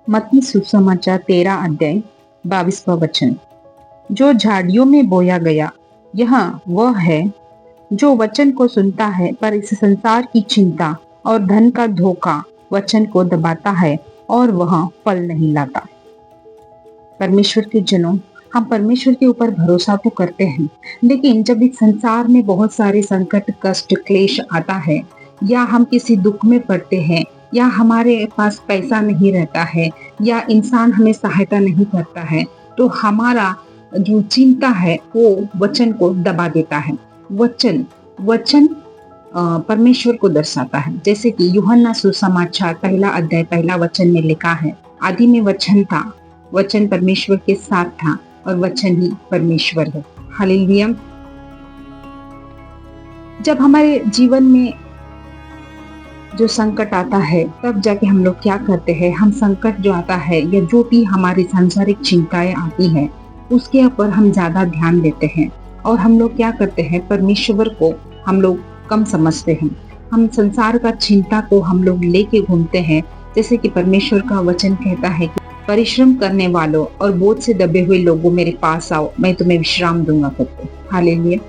मत्ती सुसमाचार 13 अध्याय 22वां वचन। जो झाड़ियों में बोया गया यह वह है जो वचन को सुनता है, पर इस संसार की चिंता और धन का धोखा वचन को दबाता है और वह फल नहीं लाता। परमेश्वर के जनों, हम परमेश्वर के ऊपर भरोसा तो करते हैं, लेकिन जब इस संसार में बहुत सारे संकट, कष्ट, क्लेश आता है, या हम किसी दुख में पड़ते हैं, या हमारे पास पैसा नहीं रहता है, या इंसान हमें सहायता नहीं करता है, तो हमारा जो चिंता है वो वचन को दबा देता है। वचन वचन परमेश्वर को दर्शाता है। जैसे कि यूहन्ना सुसमाचार 1 अध्याय 1 वचन में लिखा है, आदि में वचन था, वचन परमेश्वर के साथ था और वचन ही परमेश्वर है। हालेलुया। जब हमारे जीवन में जो संकट आता है, तब जाके हम लोग क्या करते हैं, हम संकट जो आता है या जो भी हमारी सांसारिक चिंताएं आती हैं, उसके ऊपर हम ज्यादा ध्यान देते हैं और हम लोग क्या करते हैं, परमेश्वर को हम लोग कम समझते हैं। हम संसार का चिंता को हम लोग लेके घूमते हैं। जैसे कि परमेश्वर का वचन कहता है कि परिश्रम करने वालों और बोझ से दबे हुए लोगों मेरे पास आओ, मैं तुम्हें विश्राम दूंगा करके। हालेलुया।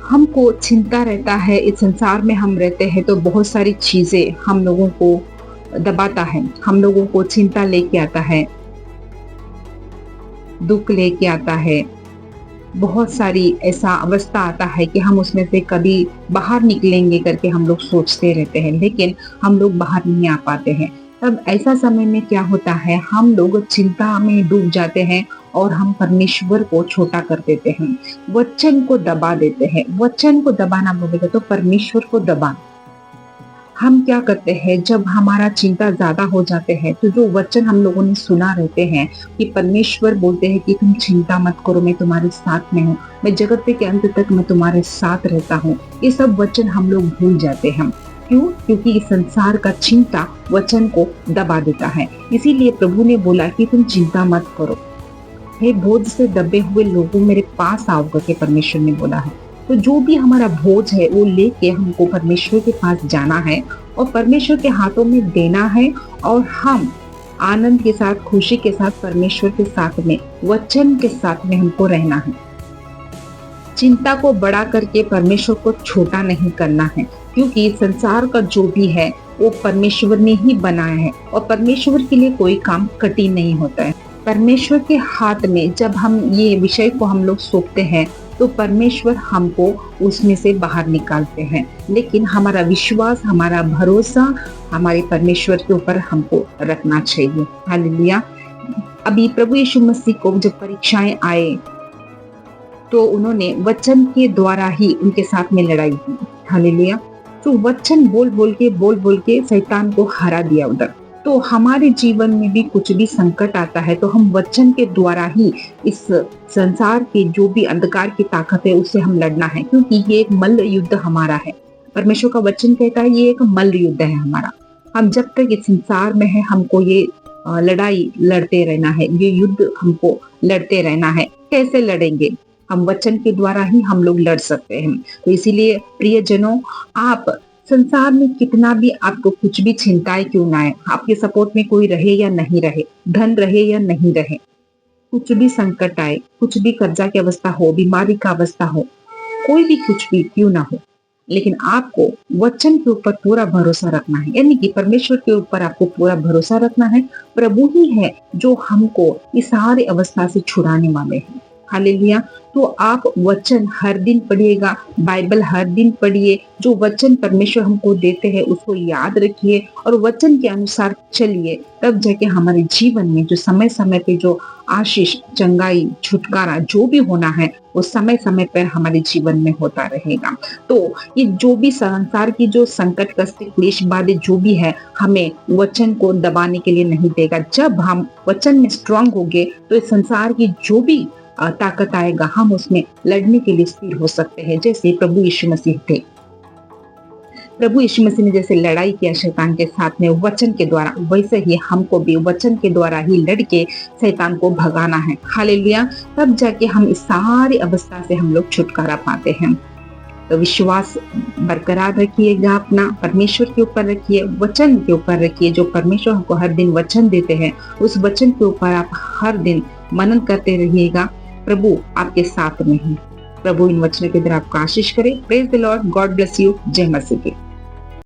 हमको चिंता रहता है, इस संसार में हम रहते हैं तो बहुत सारी चीजें हम लोगों को दबाता है, हम लोगों को चिंता लेके आता है, दुख लेके आता है, बहुत सारी ऐसा अवस्था आता है कि हम उसमें से कभी बाहर निकलेंगे करके हम लोग सोचते रहते हैं, लेकिन हम लोग बाहर नहीं आ पाते हैं। तब ऐसा समय में क्या होता है, हम लोग चिंता में डूब जाते हैं और हम परमेश्वर को छोटा कर देते हैं, वचन को दबा देते हैं। वचन को दबाना बोलेगा तो परमेश्वर को दबाना। हम क्या करते हैं, जब हमारा चिंता ज्यादा हो जाते हैं तो जो वचन हम लोगों ने सुना रहते हैं कि परमेश्वर बोलते हैं कि तुम चिंता मत करो, मैं तुम्हारे साथ में हूँ, मैं जगत के अंत तक मैं तुम्हारे साथ रहता हूँ, ये सब वचन हम लोग भूल जाते हैं। क्यों? क्योंकि इस संसार का चिंता वचन को दबा देता है। इसीलिए प्रभु ने बोला कि तुम चिंता मत करो, हे बोझ से दबे हुए लोगों मेरे पास आओ करके परमेश्वर ने बोला है। तो जो भी हमारा बोझ है वो लेके हमको परमेश्वर के पास जाना है और परमेश्वर के हाथों में देना है, और हम आनंद के साथ, खुशी के साथ परमेश्वर के साथ में, वचन के साथ में हमको रहना है। चिंता को बड़ा करके परमेश्वर को छोटा नहीं करना है, क्योंकि संसार का जो भी है वो परमेश्वर ने ही बनाया है और परमेश्वर के लिए कोई काम कठिन नहीं होता है। परमेश्वर के हाथ में जब हम ये विषय को हम लोग सौंपते हैं तो परमेश्वर हमको उसमें से बाहर निकालते हैं, लेकिन हमारा विश्वास, हमारा भरोसा हमारे परमेश्वर के ऊपर हमको रखना चाहिए। हालेलुया। अभी प्रभु यीशु मसीह को जब परीक्षाएं आए तो उन्होंने वचन के द्वारा ही उनके साथ में लड़ाई की। हालेलुया। तो वचन बोल बोल के शैतान को हरा दिया उधर। तो हमारे जीवन में भी कुछ भी संकट आता है तो हम वचन के द्वारा ही इस संसार के जो भी अंधकार की ताकत है उससे हम लड़ना है, क्योंकि ये एक मल्ल युद्ध हमारा है। परमेश्वर का वचन कहता है ये एक मल्ल युद्ध है हमारा। हम जब तक इस संसार में है हमको ये लड़ाई लड़ते रहना है, ये युद्ध हमको लड़ते रहना है। कैसे लड़ेंगे? हम वचन के द्वारा ही हम लोग लड़ सकते हैं। तो इसीलिए प्रिय जनों, आप संसार में कितना भी आपको कुछ भी चिंताएं क्यों ना आए, आपके सपोर्ट में कोई रहे या नहीं रहे, धन रहे या नहीं रहे, कुछ भी संकट आए, कुछ भी कर्जा की अवस्था हो, बीमारी का अवस्था हो, कोई भी कुछ भी क्यों ना हो, लेकिन आपको वचन के ऊपर पूरा भरोसा रखना है। यानी कि परमेश्वर के ऊपर आपको पूरा भरोसा रखना है। प्रभु ही है जो हमको इस सारे अवस्था से छुड़ाने वाले हैं। हालेलुया। तो आप वचन हर दिन पढ़िएगा, बाइबल हर दिन पढ़िए, जो वचन परमेश्वर हमको देते हैं उसको याद रखिए और वचन के अनुसार चलिए। तब जाके हमारे जीवन में जो समय समय पे जो आशीष, चंगाई, छुटकारा जो भी होना है वो समय समय पर हमारे जीवन में होता रहेगा। तो ये जो भी संसार की जो संकट, कष्ट, क्लेश, बाधे जो भी है, हमें वचन को दबाने के लिए नहीं देगा। जब हम वचन में स्ट्रांग होंगे तो इस संसार की जो भी ताकत आएगा हम उसमें लड़ने के लिए स्थिर हो सकते हैं, जैसे प्रभु यीशु मसीह थे। प्रभु यीशु मसीह ने जैसे लड़ाई किया शैतान के साथ में वचन के द्वारा, वैसे ही हमको भी वचन के द्वारा ही लड़के शैतान को भगाना है। हालेलुया। तब जाके हम इस सारी अवस्था से हम लोग छुटकारा पाते हैं। तो विश्वास बरकरार रखिएगा, अपना परमेश्वर के ऊपर रखिए, वचन के ऊपर रखिए। जो परमेश्वर हमको हर दिन वचन देते हैं, उस वचन के ऊपर आप हर दिन मनन करते रहिएगा। प्रभु आपके साथ में है। प्रभु इन वचनों के द्वारा आपको आशीष करे। Praise the Lord. God bless you. जय मसीह की।